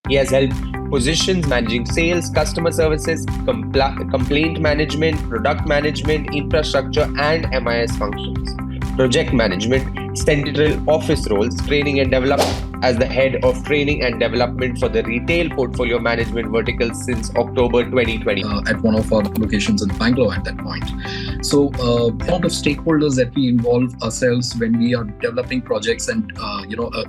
He has held positions managing sales, customer services, complaint management, product management, infrastructure, and MIS functions, project management, central office roles, training and development as the head of training and development for the retail portfolio management vertical since October 2020. At one of our locations in Bangalore at that point. So the amount of stakeholders that we involve ourselves when we are developing projects and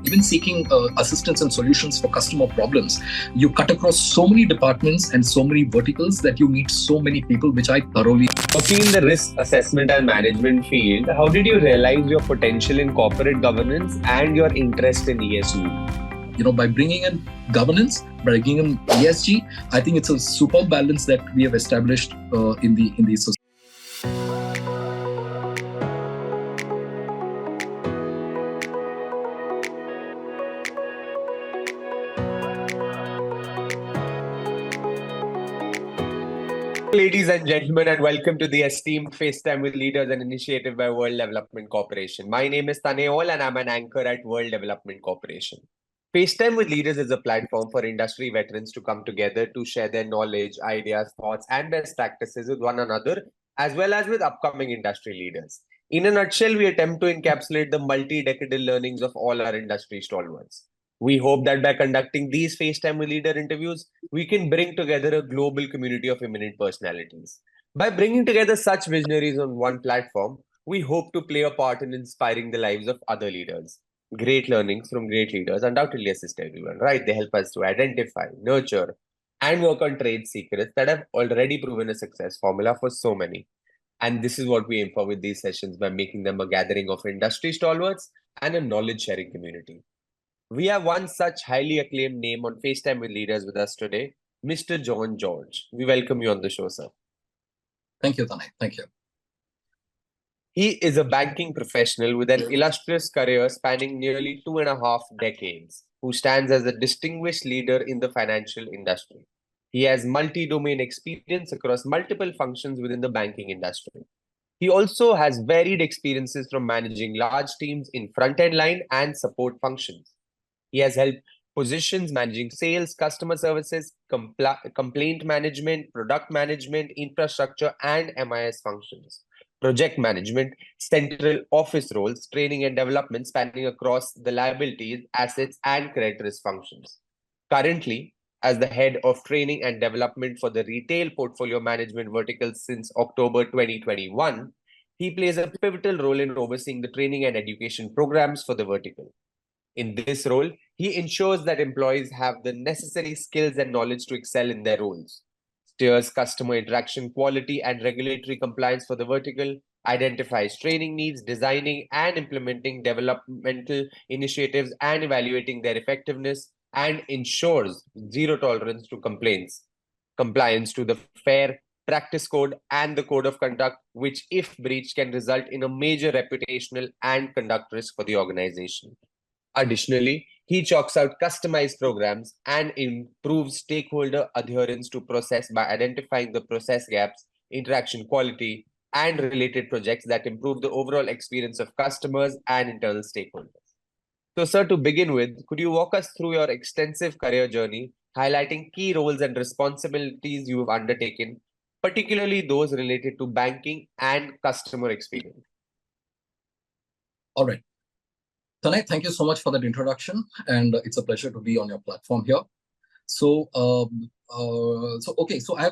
even seeking assistance and solutions for customer problems, you cut across so many departments and so many verticals that you meet so many people, which I thoroughly. Working in the risk assessment and management field, how did you realize your potential in corporate governance and your interest in ESG? By bringing in governance, by bringing in ESG, I think it's a super balance that we have established in the society. Ladies and gentlemen, and welcome to the esteemed FaceTime with Leaders, an initiative by World Development Corporation. My name is Taneol and I'm an anchor at World Development Corporation. FaceTime with Leaders is a platform for industry veterans to come together to share their knowledge, ideas, thoughts, and best practices with one another, as well as with upcoming industry leaders. In a nutshell, we attempt to encapsulate the multi-decadal learnings of all our industry stalwarts. We hope that by conducting these FaceTime with Leader interviews, we can bring together a global community of eminent personalities. By bringing together such visionaries on one platform, we hope to play a part in inspiring the lives of other leaders. Great learnings from great leaders undoubtedly assist everyone, right? They help us to identify, nurture, and work on trade secrets that have already proven a success formula for so many. And this is what we aim for with these sessions by making them a gathering of industry stalwarts and a knowledge-sharing community. We have one such highly acclaimed name on FaceTime with Leaders with us today, Mr. Jhon George. We welcome you on the show, sir. Thank you, Tanay. Thank you. He is a banking professional with an illustrious career spanning nearly 2.5 decades, who stands as a distinguished leader in the financial industry. He has multi-domain experience across multiple functions within the banking industry. He also has varied experiences from managing large teams in front-end line and support functions. He has held positions managing sales, customer services, complaint management, product management, infrastructure, and MIS functions, project management, central office roles, training and development spanning across the liabilities, assets, and credit risk functions. Currently, as the head of training and development for the retail portfolio management vertical since October 2021, he plays a pivotal role in overseeing the training and education programs for the vertical. In this role, he ensures that employees have the necessary skills and knowledge to excel in their roles, steers customer interaction quality and regulatory compliance for the vertical, identifies training needs, designing and implementing developmental initiatives and evaluating their effectiveness, and ensures zero tolerance to compliance to the fair practice code and the code of conduct, which if breached can result in a major reputational and conduct risk for the organization. Additionally, he chalks out customized programs and improves stakeholder adherence to process by identifying the process gaps, interaction quality, and related projects that improve the overall experience of customers and internal stakeholders. So, sir, to begin with, could you walk us through your extensive career journey, highlighting key roles and responsibilities you have undertaken, particularly those related to banking and customer experience? All right. Tanay, thank you so much for that introduction, and it's a pleasure to be on your platform here. So I've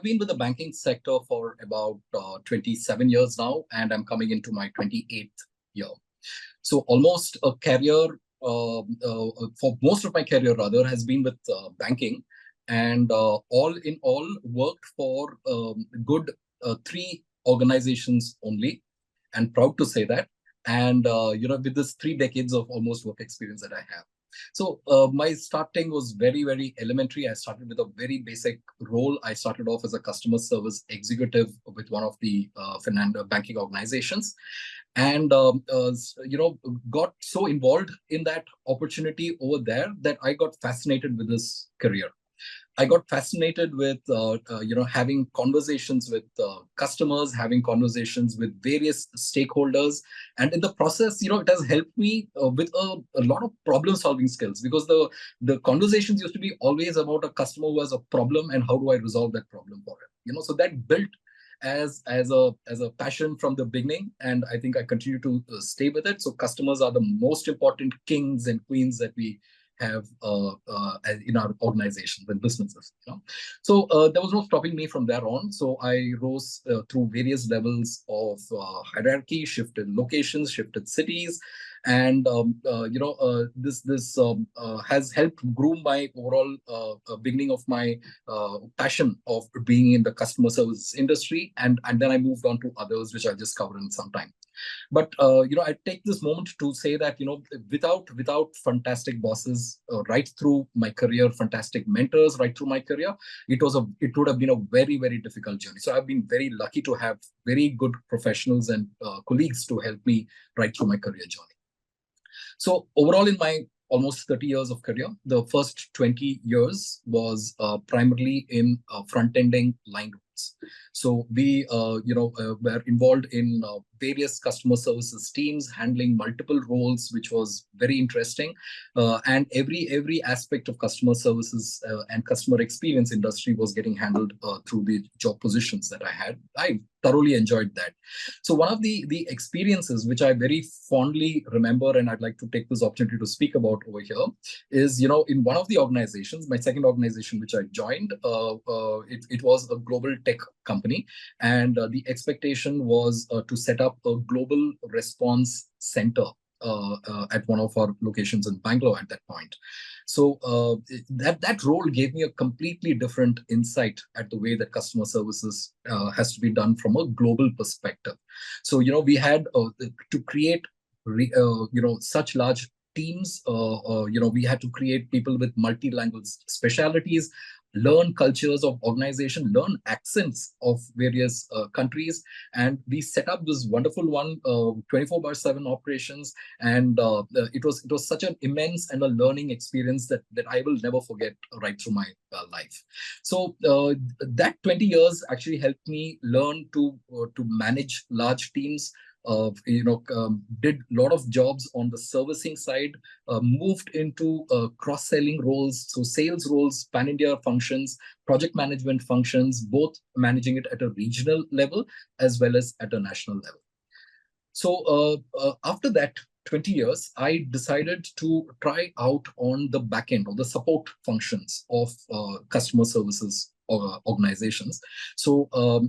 been with the banking sector for about 27 years now, and I'm coming into my 28th year. So almost a career, for most of my career rather, has been with banking, and all in all worked for good 3 organizations only, and proud to say that. And with this 3 decades of almost work experience that I have. So my starting was very, very elementary. I started with a very basic role. I started off as a customer service executive with one of the banking organizations, and got so involved in that opportunity over there that I got fascinated with this career. I got fascinated with having conversations with customers, having conversations with various stakeholders, and in the process, it has helped me with a lot of problem-solving skills, because the conversations used to be always about a customer who has a problem and how do I resolve that problem for him. So that built as a passion from the beginning, and I think I continue to stay with it. So customers are the most important kings and queens that we have in our organizations and businesses. So there was no stopping me from there on. So I rose through various levels of hierarchy, shifted locations, shifted cities, and this has helped groom my overall beginning of my passion of being in the customer service industry, and then I moved on to others, which I'll just cover in some time. But I take this moment to say that without fantastic bosses right through my career, fantastic mentors right through my career, it would have been a very, very difficult journey. So I've been very lucky to have very good professionals and colleagues to help me right through my career journey. So overall, in my almost 30 years of career, the first 20 years was primarily in front-ending line roles. So we were involved in various customer services teams, handling multiple roles, which was very interesting. And every aspect of customer services and customer experience industry was getting handled through the job positions that I had. I thoroughly enjoyed that. So one of the experiences which I very fondly remember, and I'd like to take this opportunity to speak about over here, is, in one of the organizations, my second organization which I joined, it was a global tech company, and the expectation was to set up a global response center at one of our locations in Bangalore at that point. So that role gave me a completely different insight at the way that customer services has to be done from a global perspective. So we had to create such large teams. We had to create people with multi-language specialities, learn cultures of organization, learn accents of various countries. And we set up this wonderful one 24/7 operations. And it was such an immense and a learning experience that I will never forget right through my life. So that 20 years actually helped me learn to manage large teams. Did a lot of jobs on the servicing side, moved into cross-selling roles, so sales roles, pan-India functions, project management functions, both managing it at a regional level as well as at a national level. So after that 20 years, I decided to try out on the back end or the support functions of customer services organizations. So I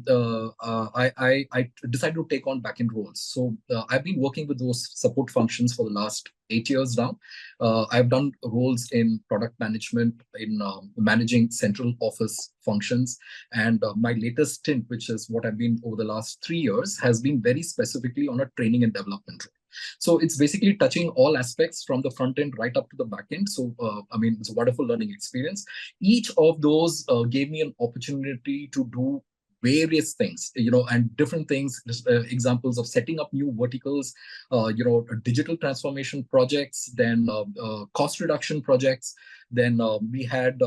decided to take on back-end roles. So I've been working with those support functions for the last 8 years now. I've done roles in product management, in managing central office functions. And my latest stint, which is what I've been over the last 3 years, has been very specifically on a training and development role. So it's basically touching all aspects from the front end right up to the back end. So, it's a wonderful learning experience. Each of those gave me an opportunity to do various things, and different things, examples of setting up new verticals, digital transformation projects, then cost reduction projects. Then we had,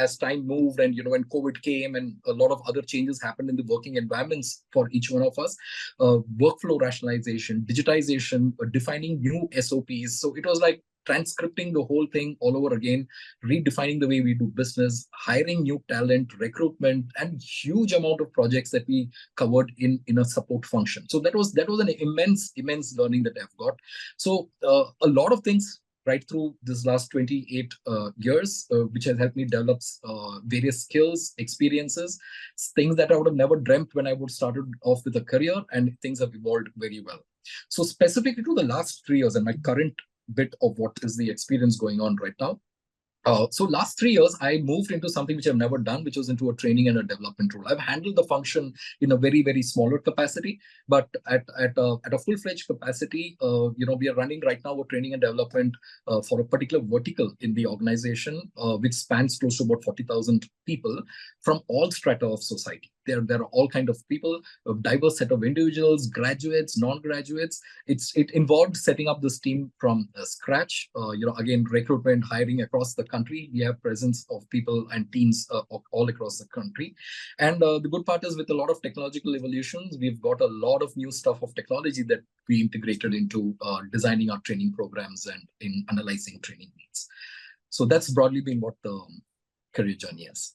as time moved and, when COVID came and a lot of other changes happened in the working environments for each one of us, workflow rationalization, digitization, defining new SOPs. So it was like transcripting the whole thing all over again, redefining the way we do business, hiring new talent, recruitment, and huge amount of projects that we covered in a support function. So that was an immense learning that I've got. So a lot of things right through this last 28 years, which has helped me develop various skills, experiences, things that I would have never dreamt when I would started off with a career, and things have evolved very well. So specifically to the last 3 years and my current bit of what is the experience going on right now. So last 3 years, I moved into something which I've never done, which was into a training and a development role. I've handled the function in a very, very smaller capacity, but at a full-fledged capacity, we are running right now a training and development for a particular vertical in the organization, which spans close to about 40,000 people from all strata of society. There are all kind of people, a diverse set of individuals, graduates, non-graduates. It involved setting up this team from scratch. Again, recruitment, hiring across the country. We have presence of people and teams all across the country. And the good part is, with a lot of technological evolutions, we've got a lot of new stuff of technology that we integrated into designing our training programs and in analyzing training needs. So that's broadly been what the career journey is.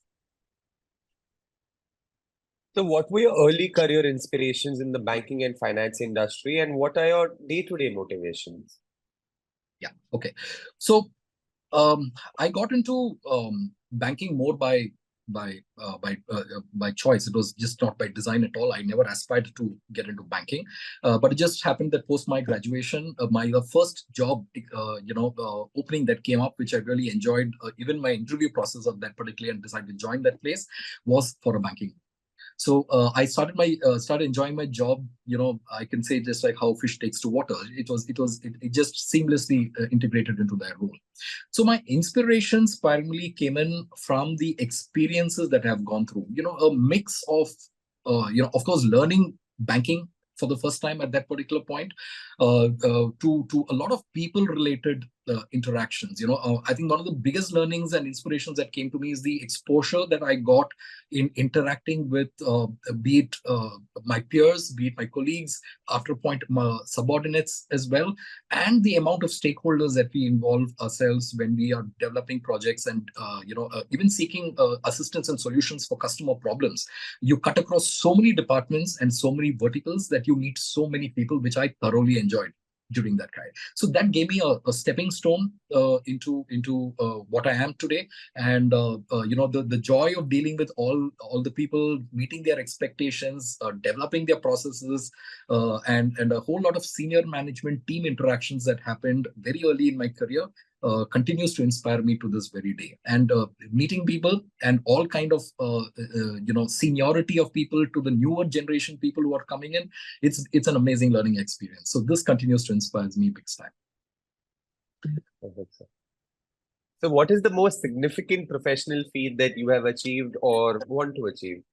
So what were your early career inspirations in the banking and finance industry, and what are your day-to-day motivations? Yeah, okay. So I got into banking more by choice. It was just not by design at all. I never aspired to get into banking, but it just happened that post my graduation, my first job, opening that came up, which I really enjoyed. Even my interview process of that particularly, and decided to join that place, was for a banking. So I started enjoying my job. I can say just like how fish takes to water. It just seamlessly integrated into their role. So my inspirations primarily came in from the experiences that I have gone through. A mix of, of course, learning banking for the first time at that particular point, to a lot of people-related interactions. I think one of the biggest learnings and inspirations that came to me is the exposure that I got in interacting with, be it my peers, be it my colleagues, after a point, my subordinates as well, and the amount of stakeholders that we involve ourselves when we are developing projects and, even seeking assistance and solutions for customer problems. You cut across so many departments and so many verticals that you meet so many people, which I thoroughly enjoyed during that time. So that gave me a stepping stone into what I am today. And the joy of dealing with all the people, meeting their expectations, developing their processes, and a whole lot of senior management team interactions that happened very early in my career continues to inspire me to this very day. And meeting people and all kind of seniority of people to the newer generation people who are coming in, it's an amazing learning experience. So this continues to inspire me big time. So what is the most significant professional feat that you have achieved or want to achieve?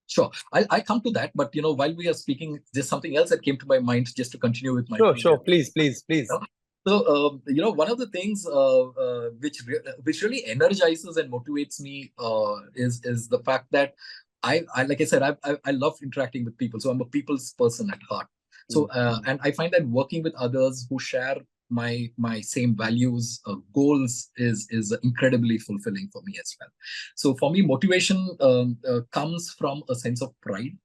Sure, I come to that, but while we are speaking, there's something else that came to my mind just to continue with my. Sure, please. So, one of the things which really energizes and motivates me is the fact that I like I said, I love interacting with people. So I'm a people's person at heart. So and I find that working with others who share my same values, goals is incredibly fulfilling for me as well. So for me, motivation comes from a sense of pride,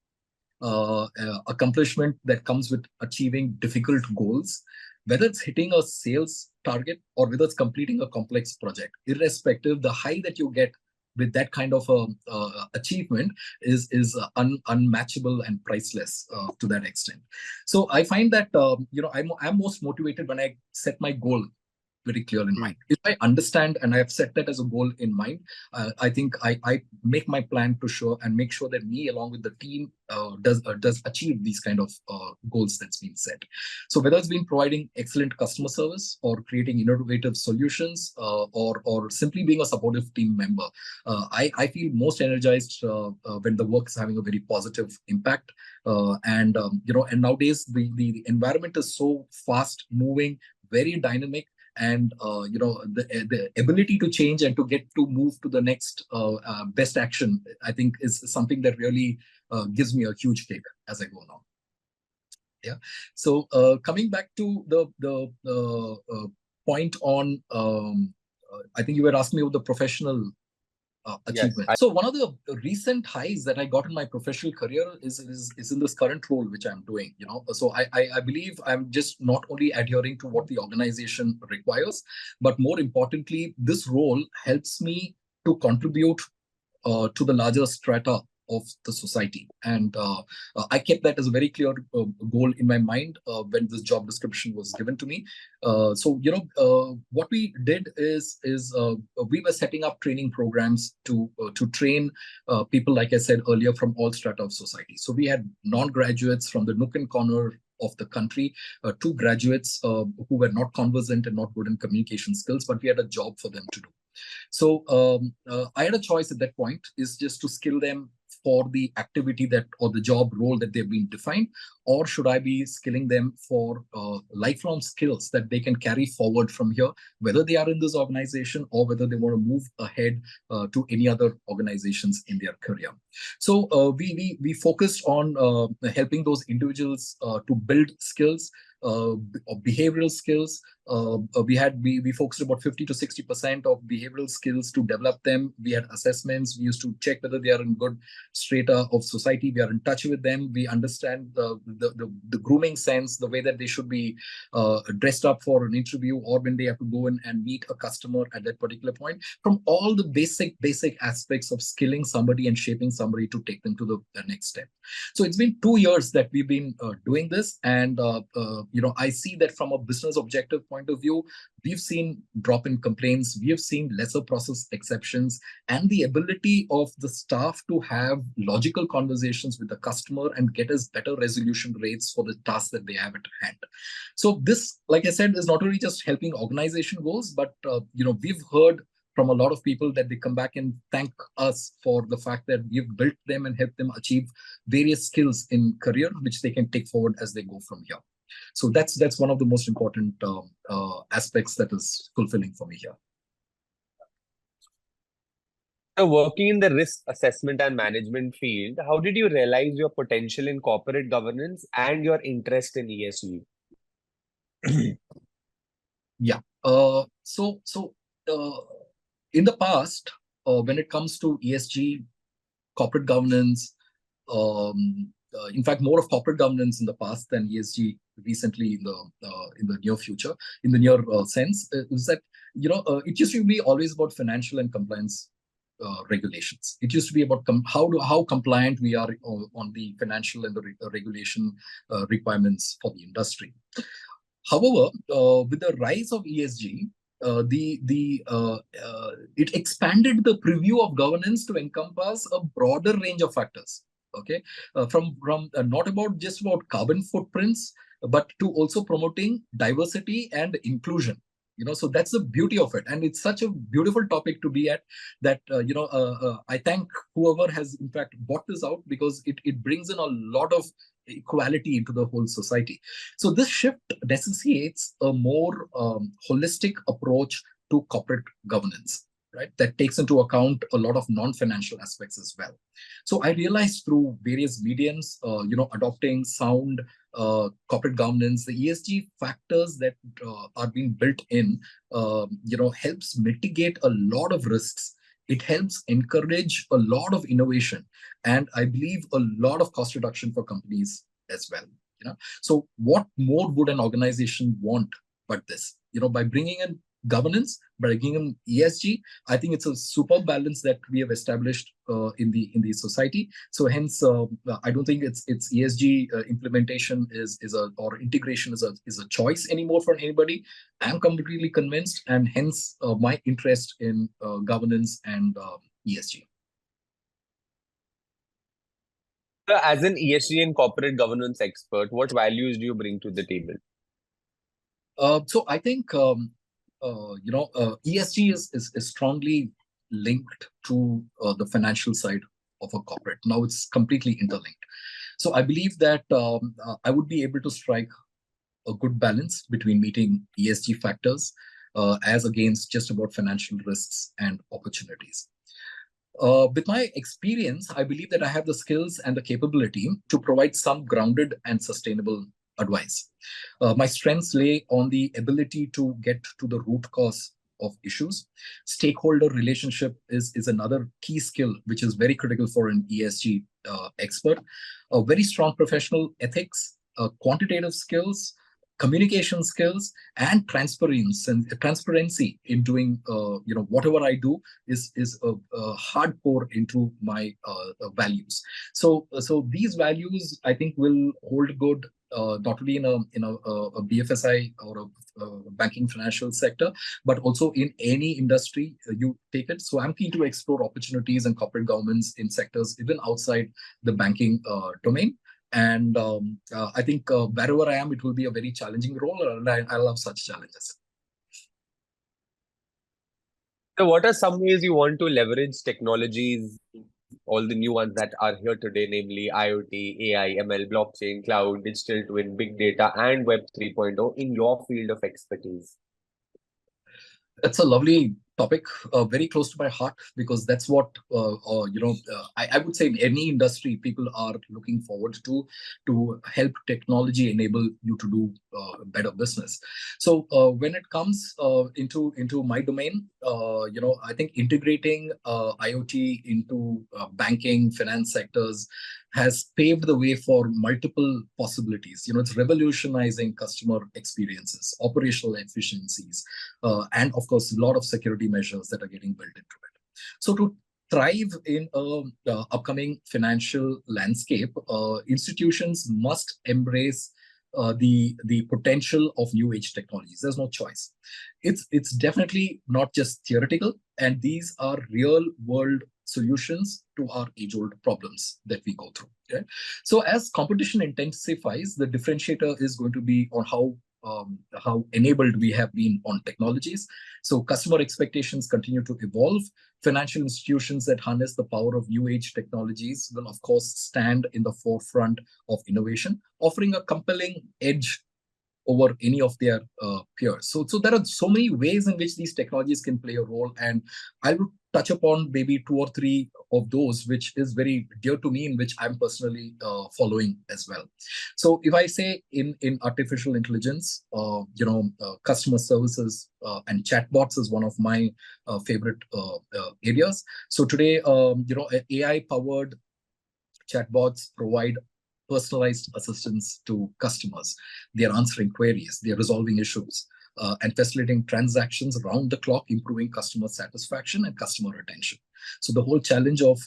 accomplishment that comes with achieving difficult goals, whether it's hitting a sales target or whether it's completing a complex project. Irrespective, the high that you get with that kind of achievement is unmatchable and priceless to that extent. So I find that I'm most motivated when I set my goal very clear in mind. If I understand and I have set that as a goal in mind, I think I make my plan to show and make sure that me along with the team does achieve these kind of goals that's been set. So whether it's been providing excellent customer service or creating innovative solutions or simply being a supportive team member, I feel most energized when the work is having a very positive impact. And nowadays the environment is so fast moving, very dynamic. And the ability to change and to get to move to the next best action, I think, is something that really gives me a huge kick as I go along. Yeah. So coming back to the point on, I think you were asking me about the professional achievement. Yes, so one of the recent highs that I got in my professional career is in this current role which I'm doing. So I believe I'm just not only adhering to what the organization requires, but more importantly, this role helps me to contribute to the larger strata of the society. And I kept that as a very clear goal in my mind when this job description was given to me. So what we did is we were setting up training programs to train people, like I said earlier, from all strata of society. So we had non-graduates from the nook and corner of the country, to graduates who were not conversant and not good in communication skills, but we had a job for them to do. So I had a choice at that point, is just to skill them for the activity that, or the job role that they've been defined, or should I be skilling them for lifelong skills that they can carry forward from here, whether they are in this organization or whether they want to move ahead to any other organizations in their career. So we focused on helping those individuals to build skills, behavioral skills. We focused about 50 to 60% of behavioral skills to develop them. We had assessments. We used to check whether they are in good strata of society. We are in touch with them. We understand the grooming sense, the way that they should be dressed up for an interview, or when they have to go in and meet a customer at that particular point, from all the basic aspects of skilling somebody and shaping somebody to take them to the next step. So it's been 2 years that we've been doing this, and I see that from a business objective point of view, we've seen drop in complaints, we have seen lesser process exceptions, and the ability of the staff to have logical conversations with the customer and get us better resolution rates for the tasks that they have at hand. So this, like I said, is not only just helping organization goals, but we've heard from a lot of people that they come back and thank us for the fact that we've built them and helped them achieve various skills in career, which they can take forward as they go from here. So that's one of the most important aspects that is fulfilling for me here. So working in the risk assessment and management field, how did you realize your potential in corporate governance and your interest in ESG? Yeah. In the past, when it comes to ESG, corporate governance, in fact, more of corporate governance in the past than ESG recently in the near future, in the near sense, is that it used to be always about financial and compliance regulations. It used to be about how compliant we are on the financial and the regulation requirements for the industry. However, with the rise of ESG, it expanded the preview of governance to encompass a broader range of factors. Okay, from not just about carbon footprints, but to also promoting diversity and inclusion. So that's the beauty of it, and it's such a beautiful topic to be at. That I thank whoever has in fact brought this out, because it brings in a lot of equality into the whole society. So this shift necessitates a more holistic approach to corporate governance, right? That takes into account a lot of non-financial aspects as well. So I realized through various mediums, adopting sound corporate governance, the ESG factors that are being built in, helps mitigate a lot of risks. It helps encourage a lot of innovation, and I believe a lot of cost reduction for companies as well. So what more would an organization want but this? By bringing in governance, by bringing in ESG, I think it's a super balance that we have established in the society. So hence, I don't think it's ESG implementation or integration is a choice anymore for anybody. I'm completely convinced, and hence my interest in governance and ESG. As an ESG and corporate governance expert, what values do you bring to the table? So I think ESG is strongly linked to the financial side of a corporate. Now it's completely interlinked. So I believe that I would be able to strike a good balance between meeting ESG factors as against just about financial risks and opportunities. With my experience, I believe that I have the skills and the capability to provide some grounded and sustainable advice. My strengths lay on the ability to get to the root cause of issues. Stakeholder relationship is another key skill, which is very critical for an ESG expert. A very strong professional ethics, quantitative skills, communication skills, and transparency in doing whatever I do is a hardcore into my values. So these values, I think, will hold good not only in a BFSI or a banking financial sector, but also in any industry you take it. So I'm keen to explore opportunities and corporate governance in sectors even outside the banking domain. And I think wherever I am, it will be a very challenging role, and I love such challenges. So what are some ways you want to leverage technologies, all the new ones that are here today, namely IoT, AI, ML, blockchain, cloud, digital twin, big data, and Web 3.0 in your field of expertise? That's a lovely topic, very close to my heart, because that's what I would say in any industry people are looking forward to help technology enable you to do better business. So when it comes into my domain, I think integrating IoT into banking, finance sectors has paved the way for multiple possibilities. It's revolutionizing customer experiences, operational efficiencies, and of course, a lot of security measures that are getting built into it. So to thrive in a upcoming financial landscape, institutions must embrace the potential of new age technologies. There's no choice. It's definitely not just theoretical, and these are real world solutions to our age-old problems that we go through. Okay? So as competition intensifies, the differentiator is going to be on how enabled we have been on technologies. So customer expectations continue to evolve. Financial institutions that harness the power of new age technologies will, of course, stand in the forefront of innovation, offering a compelling edge over any of their peers. So there are so many ways in which these technologies can play a role, and I will touch upon maybe 2 or 3 of those, which is very dear to me and which I'm personally following as well. So if I say in artificial intelligence, customer services and chatbots is one of my favorite areas. So today, AI-powered chatbots provide personalized assistance to customers. They're answering queries, they're resolving issues, and facilitating transactions around the clock, improving customer satisfaction and customer retention. So the whole challenge of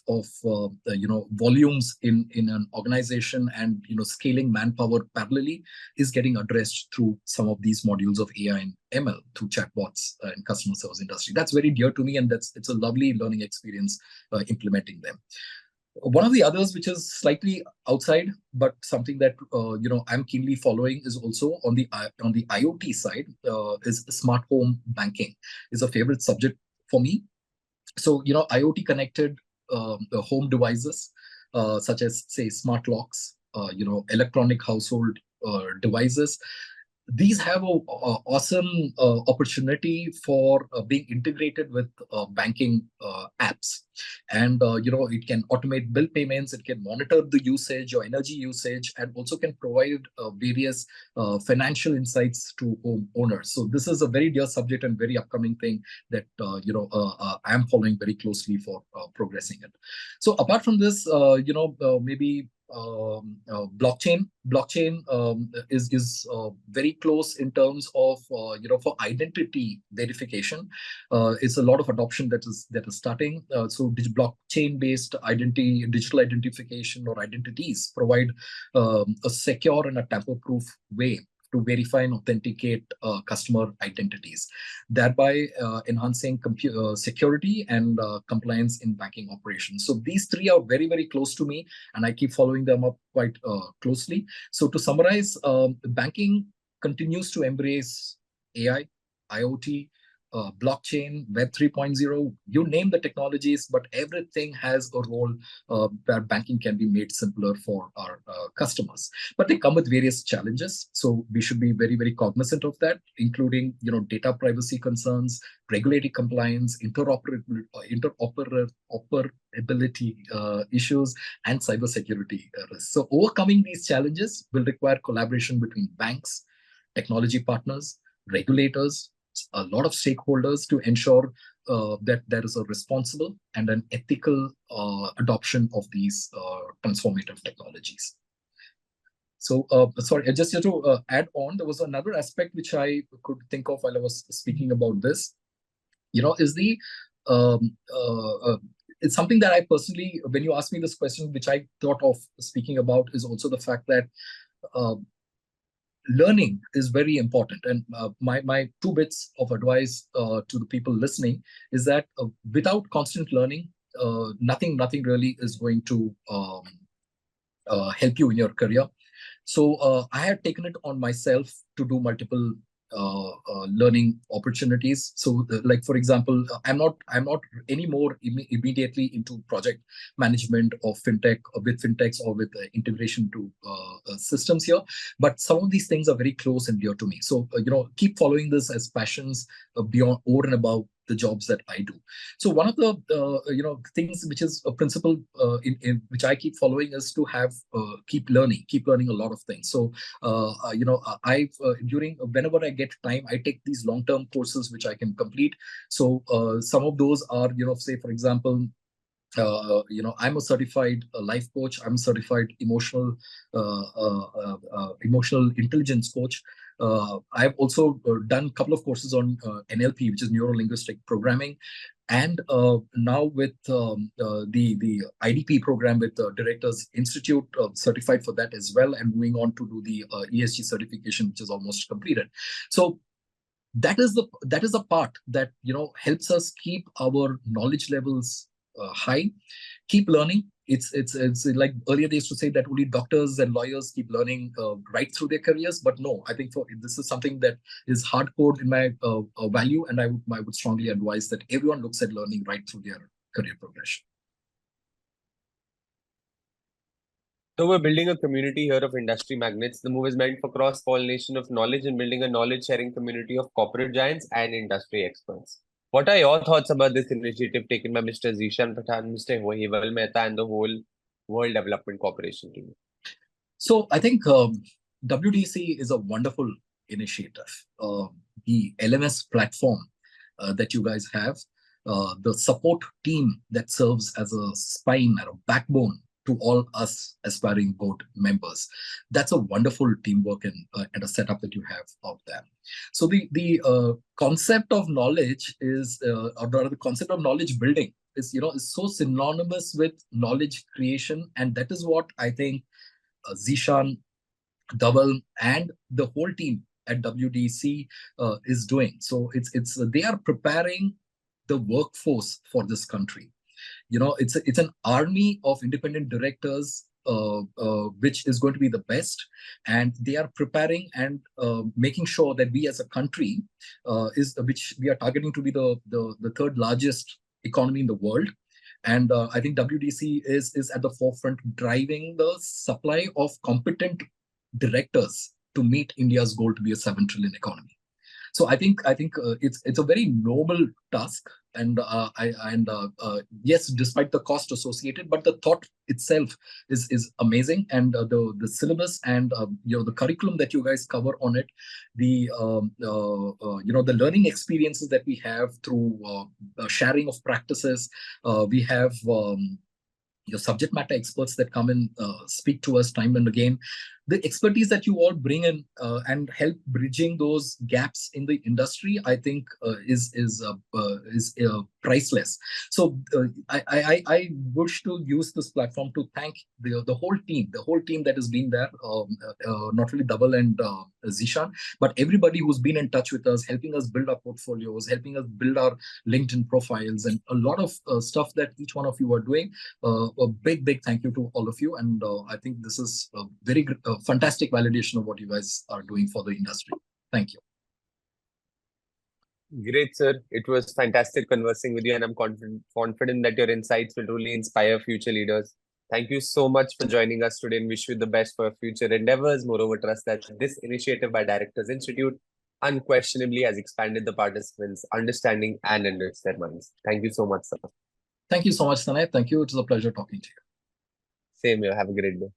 volumes in an organization and scaling manpower parallelly is getting addressed through some of these modules of AI and ML through chatbots in customer service industry. That's very dear to me, and it's a lovely learning experience implementing them. One of the others, which is slightly outside, but something that I'm keenly following, is also on the IoT side. Is smart home banking is a favorite subject for me. So IoT connected home devices such as, say, smart locks, electronic household devices. These have a awesome opportunity for being integrated with banking apps, and it can automate bill payments, it can monitor the usage or energy usage, and also can provide various financial insights to home owners. So this is a very dear subject and very upcoming thing that I am following very closely for progressing it. So apart from this, maybe blockchain is very close in terms of for identity verification. It's a lot of adoption that is starting. So blockchain based digital identification or identities provide a secure and a tamper proof way to verify and authenticate customer identities, thereby enhancing security and compliance in banking operations. So these 3 are very, very close to me, and I keep following them up quite closely. So to summarize, banking continues to embrace AI, IoT, blockchain, Web 3.0, you name the technologies, but everything has a role where banking can be made simpler for our customers. But they come with various challenges. So we should be very, very cognizant of that, including data privacy concerns, regulatory compliance, interoperability issues, and cybersecurity risks. So overcoming these challenges will require collaboration between banks, technology partners, regulators, a lot of stakeholders to ensure that there is a responsible and an ethical adoption of these transformative technologies. So, sorry, just to add on, there was another aspect which I could think of while I was speaking about this, is the it's something that I personally, when you asked me this question, which I thought of speaking about, is also the fact that learning is very important. And my 2 bits of advice to the people listening is that without constant learning, nothing really is going to help you in your career. So I had taken it on myself to do multiple learning opportunities. So, like for example, I'm not anymore immediately into project management of fintech with fintechs or with integration to systems here, but some of these things are very close and dear to me. So, keep following this as passions beyond over and above the jobs that I do. So one of the things which is a principle in which I keep following is to have keep learning a lot of things. So I've during whenever I get time, I take these long-term courses which I can complete. So some of those are, say for example, I'm a certified life coach. I'm a certified emotional intelligence coach. I've also done a couple of courses on NLP, which is neuro-linguistic programming, and now with the IDP program with the Directors Institute, certified for that as well, and moving on to do the ESG certification, which is almost completed. So that is the part that helps us keep our knowledge levels high, keep learning. It's like earlier they used to say that only doctors and lawyers keep learning right through their careers, but no, I think this is something that is hardcore in my value, and I would strongly advise that everyone looks at learning right through their career progression. So we're building a community here of industry magnates. The move is meant for cross-pollination of knowledge and building a knowledge-sharing community of corporate giants and industry experts. What are your thoughts about this initiative taken by Mr. Zishan Pathan, Mr. Hival Mehta, and the whole World Development Corporation team? So I think WDC is a wonderful initiative. The LMS platform that you guys have, the support team that serves as a spine or a backbone to all us aspiring board members. That's a wonderful teamwork and a setup that you have out there. So the concept of knowledge is, or rather the concept of knowledge building is, is so synonymous with knowledge creation. And that is what I think Zishan, Dhaval, and the whole team at WDC is doing. So it's they are preparing the workforce for this country. It's an army of independent directors which is going to be the best, and they are preparing and making sure that we as a country which we are targeting to be the third largest economy in the world. And I think WDC is at the forefront driving the supply of competent directors to meet India's goal to be a 7 trillion economy. So I think it's a very noble task, and yes, despite the cost associated, but the thought itself is amazing, and the syllabus and the curriculum that you guys cover on it, the the learning experiences that we have through sharing of practices, we have your subject matter experts that come and speak to us time and again. The expertise that you all bring in and help bridging those gaps in the industry, I think is priceless. So I wish to use this platform to thank the whole team that has been there, not only Dhaval and Zishan, but everybody who's been in touch with us, helping us build our portfolios, helping us build our LinkedIn profiles, and a lot of stuff that each one of you are doing. A big thank you to all of you, and I think this is a very fantastic validation of what you guys are doing for the industry. Thank you. Great, sir. It was fantastic conversing with you, and I'm confident that your insights will truly inspire future leaders. Thank you so much for joining us today, and wish you the best for future endeavors. Moreover, trust that this initiative by Directors Institute unquestionably has expanded the participants' understanding and enriched their minds. Thank you so much, sir. Thank you so much, Tanay. Thank you. It was a pleasure talking to you. Same here. Have a great day.